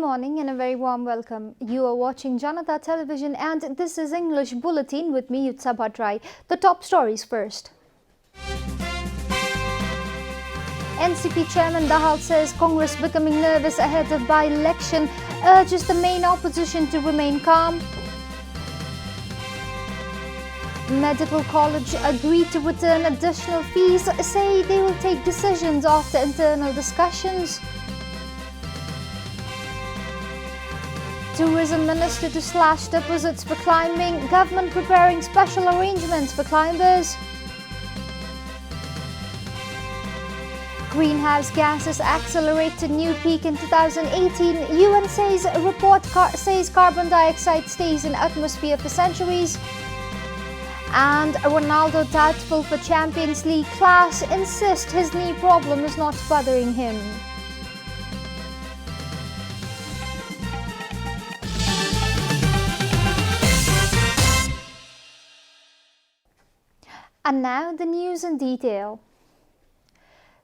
morning and a very warm welcome. You are watching JanataTelevision and this is English Bulletin with me, Yutsa Bhatrai. The top stories first. NCP Chairman Dahal says Congress becoming nervous ahead of by-election, urges the main opposition to remain calm. Medical College agreed to return additional fees, say they will take decisions after internal discussions. Tourism Minister to slash deposits for climbing, government preparing special arrangements for climbers. Greenhouse gases accelerate to new peak in 2018. UN says report says carbon dioxide stays in atmosphere for centuries. And Ronaldo doubtful for Champions League clash, insists his knee problem is not bothering him. And now the news in detail.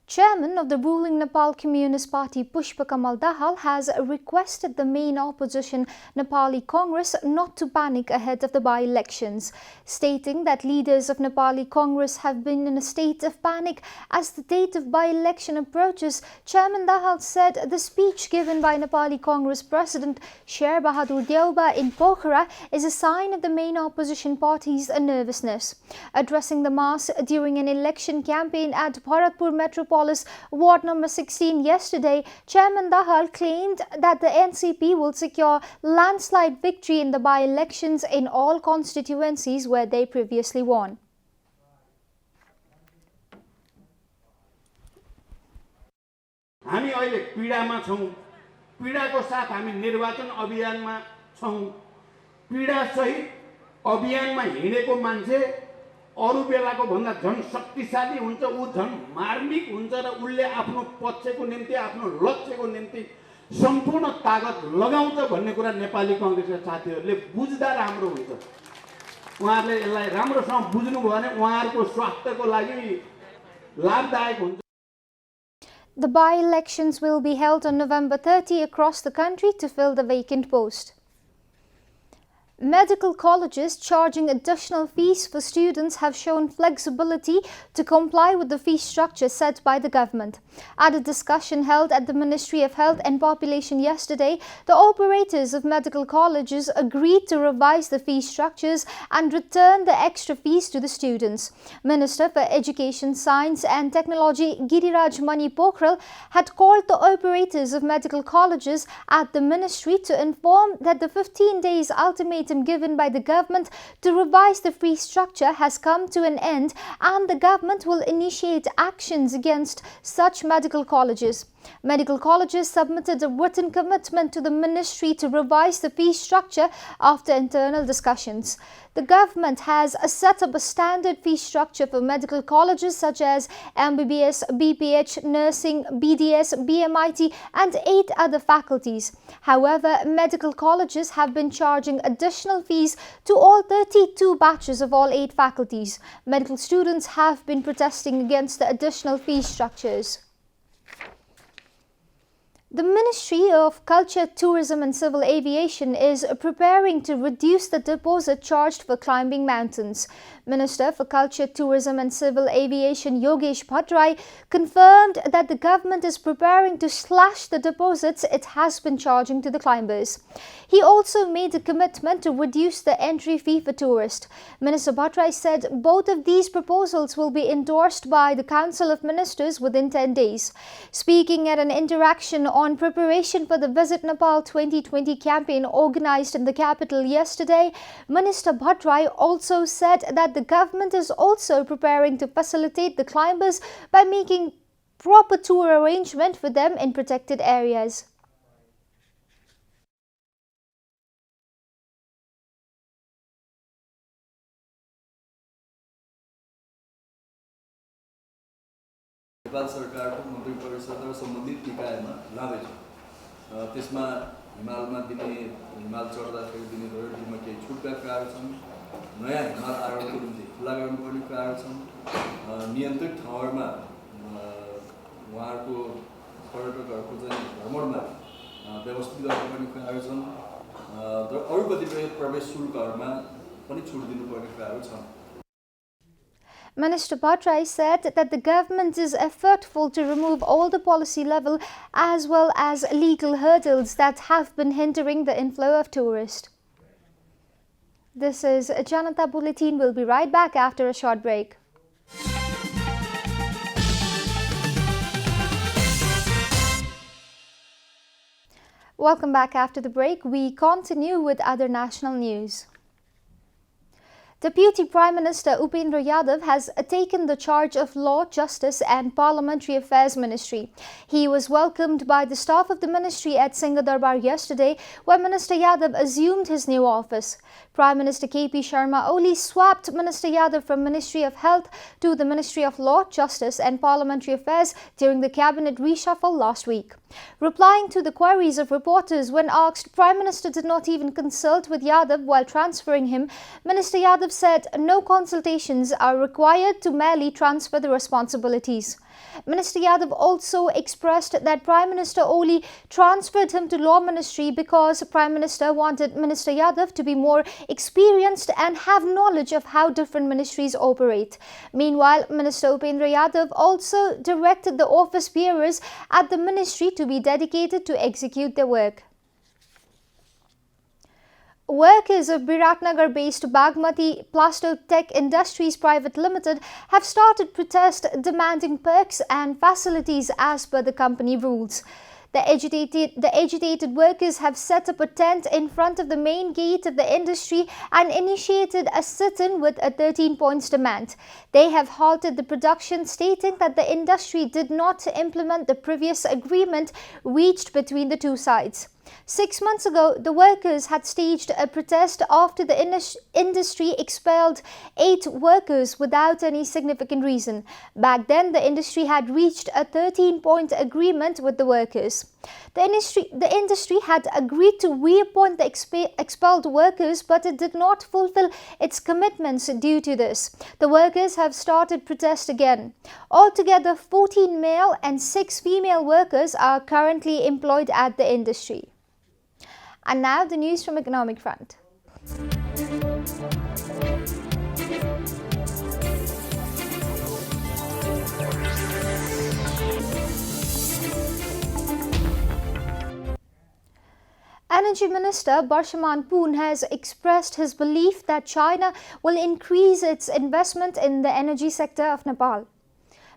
Chairman of the ruling Nepal Communist Party Pushpa Kamal Dahal has requested the main opposition Nepali Congress not to panic ahead of the by-elections, stating that leaders of Nepali Congress have been in a state of panic as the date of by-election approaches. Chairman Dahal said the speech given by Nepali Congress President Sher Bahadur Deuba in Pokhara is a sign of the main opposition party's nervousness. Addressing the mass during an election campaign at Bharatpur Metropolitan Ward number 16 yesterday, Chairman Dahal claimed that the NCP will secure landslide victory in the by-elections in all constituencies where they previously won. हामी अहिले पीडामा छौं पीडाको साथ हामी निर्वाचन अभियानमा छौं पीडा सहित अभियानमा हिँडेको मान्छे अरु बेलाको भन्दा झन शक्तिशाली हुन्छ उ झन मार्मिक हुन्छ र उले आफ्नो पक्षको निम्ति आफ्नो लक्ष्यको निम्ति सम्पूर्ण ताकत लगाउँछ भन्ने कुरा नेपाली कांग्रेसका साथीहरुले बुझ्दा राम्रो हुन्छ उहाँहरुले यसलाई राम्रोसँग बुझ्नु भयो भने उहाँहरुको स्वास्थ्यको लागि लाभदायक हुन्छ. The by-elections will be held on November 30 across the country to fill the vacant post. Medical colleges charging additional fees for students have shown flexibility to comply with the fee structure set by the government. At a discussion held at the Ministry of Health and Population yesterday, the operators of medical colleges agreed to revise the fee structures and return the extra fees to the students. Minister for Education, Science and Technology Giriraj Mani Pokhral had called the operators of medical colleges at the ministry to inform that the 15 days ultimatum given by the government to revise the fee structure has come to an end and the government will initiate actions against such medical colleges. Medical colleges submitted a written commitment to the ministry to revise the fee structure after internal discussions. The government has set up a standard fee structure for medical colleges such as MBBS, BPH, Nursing, BDS, BMIT and 8 other faculties. However, medical colleges have been charging additional fees to all 32 batches of all 8 faculties. Medical students have been protesting against the additional fee structures. The Ministry of Culture, Tourism and Civil Aviation is preparing to reduce the deposit charged for climbing mountains. Minister for Culture, Tourism and Civil Aviation Yogesh Bhattrai confirmed that the government is preparing to slash the deposits it has been charging to the climbers. He also made a commitment to reduce the entry fee for tourists. Minister Bhattrai said both of these proposals will be endorsed by the Council of Ministers within 10 days. Speaking at an interaction on preparation for the Visit Nepal 2020 campaign organized in the capital yesterday, Minister Bhattrai also said that the government is also preparing to facilitate the climbers by making proper tour arrangement for them in protected areas. Nepal सरकारको मन्त्री परिषद र सम्बन्धित निकायमा लाँदैछ त्यसमा हिमालमा दिने हिमाल चढ्दाखेरि दिने रोयल्टीमा केही छुटका कुराहरू छन् नयाँ हिमाल आरोहणको निम्ति खुला गर्नुपर्ने कुराहरू छन् नियन्त्रित ठाउँहरूमा उहाँहरूको पर्यटकहरूको चाहिँ भ्रमणमा व्यवस्थित गर्ने पनि कुराहरू छन् र अरू कतिपय प्रवेश शुल्कहरूमा पनि छुट दिनुपर्ने कुराहरू छन्। Minister Bhattarai said that the government is effortful to remove all the policy level as well as legal hurdles that have been hindering the inflow of tourists. This is Janata Bulletin. We'll be right back after a short break. Welcome back after the break. We continue with other national news. Deputy Prime Minister Bhupendra Yadav has taken the charge of Law, Justice and Parliamentary Affairs Ministry. He was welcomed by the staff of the ministry at Singha Darbar yesterday, where Minister Yadav assumed his new office. Prime Minister KP Sharma Oli swapped Minister Yadav from Ministry of Health to the Ministry of Law, Justice and Parliamentary Affairs during the cabinet reshuffle last week. Replying to the queries of reporters when asked, Prime Minister did not even consult with Yadav while transferring him. Minister Yadav said no consultations are required to merely transfer the responsibilities. Minister Yadav also expressed that Prime Minister Oli transferred him to Law Ministry because Prime Minister wanted Minister Yadav to be more experienced and have knowledge of how different ministries operate. Meanwhile, Minister Bhupendra Yadav also directed the office bearers at the ministry to be dedicated to execute their work. Workers of Biratnagar-based Bagmati Plastotech Industries Private Limited have started protest demanding perks and facilities as per the company rules. The agitated workers have set up a tent in front of the main gate of the industry and initiated a sit-in with a 13 points demand. They have halted the production, stating that the industry did not implement the previous agreement reached between the two sides. 6 months ago, the workers had staged a protest after the industry expelled 8 workers without any significant reason. Back then, the industry had reached a 13-point agreement with the workers. The industry had agreed to reappoint the expelled workers, but it did not fulfill its commitments due to this. The workers have started protest again. Altogether, 14 male and 6 female workers are currently employed at the industry. And now the news from economic front. Energy Minister Barshaman Poon has expressed his belief that China will increase its investment in the energy sector of Nepal.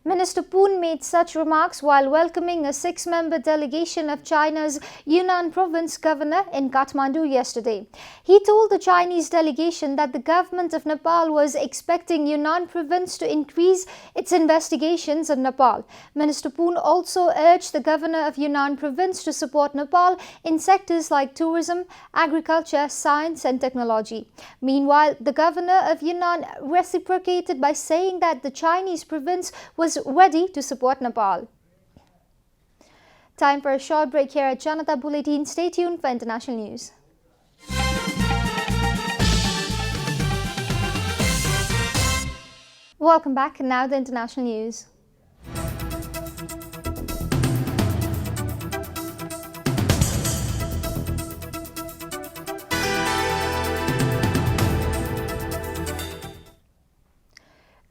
Minister Poon made such remarks while welcoming a 6-member delegation of China's Yunnan province governor in Kathmandu yesterday. He told the Chinese delegation that the government of Nepal was expecting Yunnan province to increase its investigations in Nepal. Minister Poon also urged the governor of Yunnan province to support Nepal in sectors like tourism, agriculture, science and technology. Meanwhile, the governor of Yunnan reciprocated by saying that the Chinese province was ready to support Nepal. Time for a short break here at Janata Bulletin. Stay tuned for international news. Welcome back, and now the international news.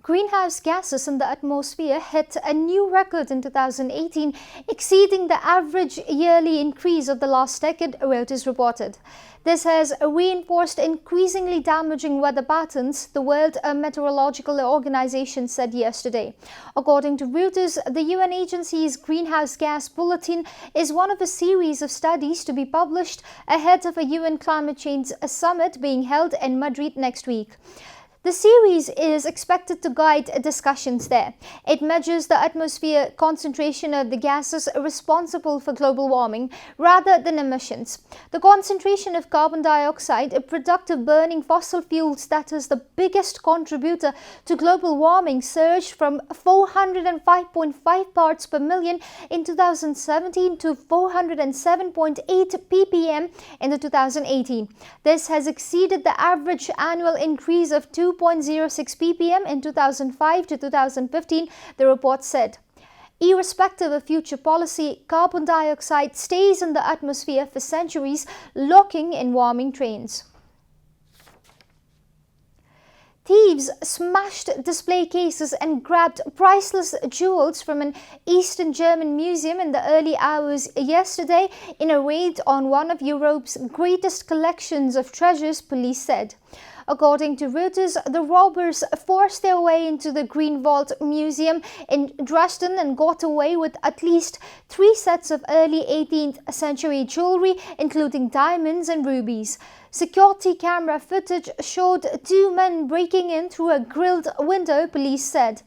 Greenhouse gases in the atmosphere hit a new record in 2018, exceeding the average yearly increase of the last decade, Reuters reported. This has reinforced increasingly damaging weather patterns, the World Meteorological Organization said yesterday. According to Reuters, the UN agency's Greenhouse Gas Bulletin is one of a series of studies to be published ahead of a UN climate change summit being held in Madrid next week. The series is expected to guide discussions there. It measures the atmosphere concentration of the gases responsible for global warming rather than emissions. The concentration of carbon dioxide, a product of burning fossil fuels that is the biggest contributor to global warming, surged from 405.5 parts per million in 2017 to 407.8 ppm in 2018. This has exceeded the average annual increase of 2.06 ppm in 2005 to 2015, the report said. Irrespective of future policy, carbon dioxide stays in the atmosphere for centuries, locking in warming trends. Thieves smashed display cases and grabbed priceless jewels from an Eastern German museum in the early hours yesterday in a raid on one of Europe's greatest collections of treasures, police said. According to Reuters, the robbers forced their way into the Green Vault Museum in Dresden and got away with at least 3 sets of early 18th century jewelry, including diamonds and rubies. Security camera footage showed 2 men breaking in through a grilled window, police said.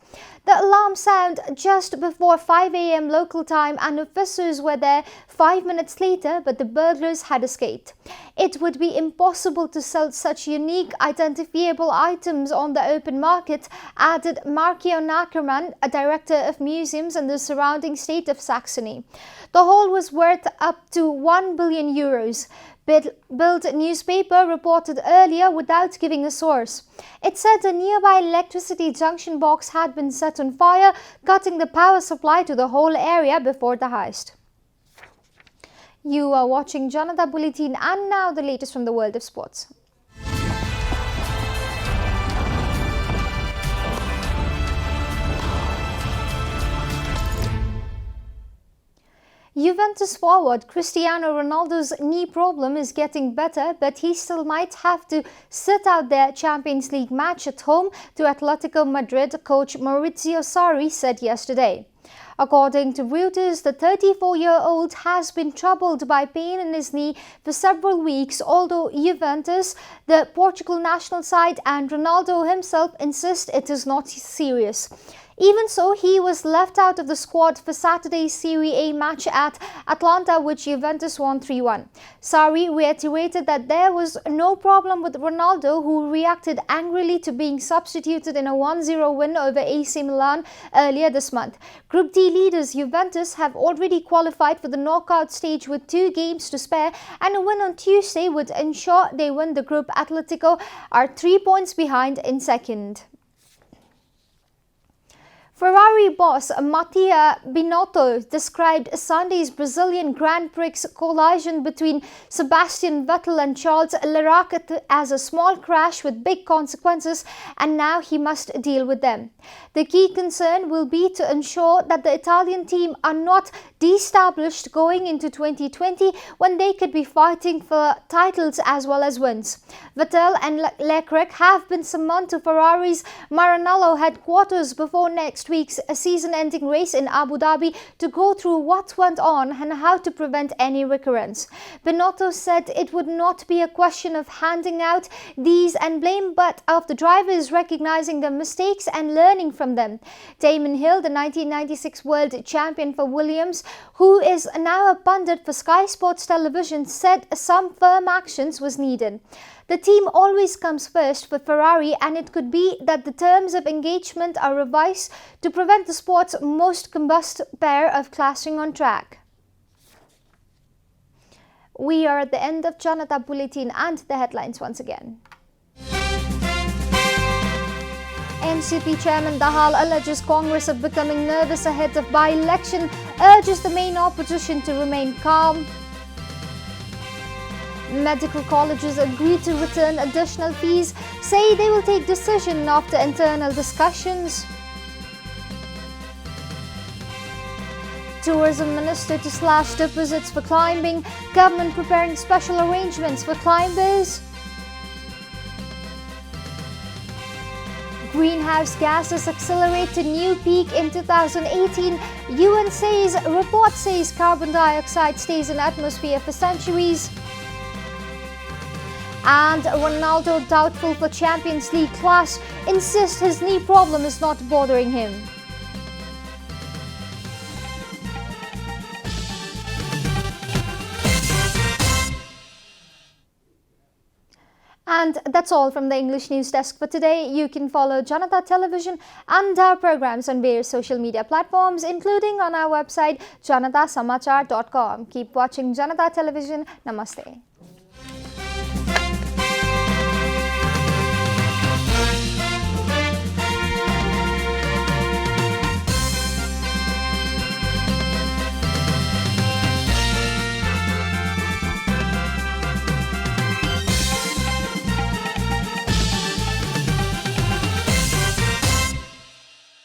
The alarm sounded just before 5 a.m. local time and officers were there 5 minutes later, but the burglars had escaped. It would be impossible to sell such unique, identifiable items on the open market, added Markio Ackermann, a director of museums in the surrounding state of Saxony. The haul was worth up to €1 billion. Bild newspaper reported earlier without giving a source. It said a nearby electricity junction box had been set on fire, cutting the power supply to the whole area before the heist. You are watching Janata Bulletin, and now the latest from the world of sports. Juventus forward Cristiano Ronaldo's knee problem is getting better, but he still might have to sit out their Champions League match at home to Atletico Madrid coach Maurizio Sarri said yesterday. According to Reuters, the 34-year-old has been troubled by pain in his knee for several weeks, although Juventus, the Portugal national side, and Ronaldo himself insist it is not serious. Even so, he was left out of the squad for Saturday's Serie A match at Atlanta, which Juventus won 3-1. Sarri reiterated that there was no problem with Ronaldo, who reacted angrily to being substituted in a 1-0 win over AC Milan earlier this month. Group D leaders Juventus have already qualified for the knockout stage with 2 games to spare, and a win on Tuesday would ensure they win the group. Atletico are 3 points behind in second. Ferrari boss Mattia Binotto described Sunday's Brazilian Grand Prix collision between Sebastian Vettel and Charles Leclerc as a small crash with big consequences, and now he must deal with them. The key concern will be to ensure that the Italian team are not de-established going into 2020, when they could be fighting for titles as well as wins. Vettel and Leclerc have been summoned to Ferrari's Maranello headquarters before next week's season-ending race in Abu Dhabi to go through what went on and how to prevent any recurrence. Binotto said it would not be a question of handing out these and blame, but of the drivers recognizing their mistakes and learning from them. Damon Hill, the 1996 world champion for Williams, who is now a pundit for Sky Sports Television, said some firm actions was needed. The team always comes first for Ferrari, and it could be that the terms of engagement are revised to prevent the sport's most combust pair of clashing on track. We are at the end of Janata Bulletin, and the headlines once again. NCP Chairman Dahal alleges Congress of becoming nervous ahead of by-election, urges the main opposition to remain calm. Medical colleges agree to return additional fees, say they will take decision after internal discussions. Tourism Minister to slash deposits for climbing, government preparing special arrangements for climbers. Greenhouse gases accelerate to new peak in 2018. UN says, report says carbon dioxide stays in atmosphere for centuries. And Ronaldo, doubtful for Champions League clash, insists his knee problem is not bothering him. And that's all from the English News Desk for today. You can follow Janata Television and our programs on various social media platforms, including on our website janatasamachar.com. Keep watching Janata Television. Namaste.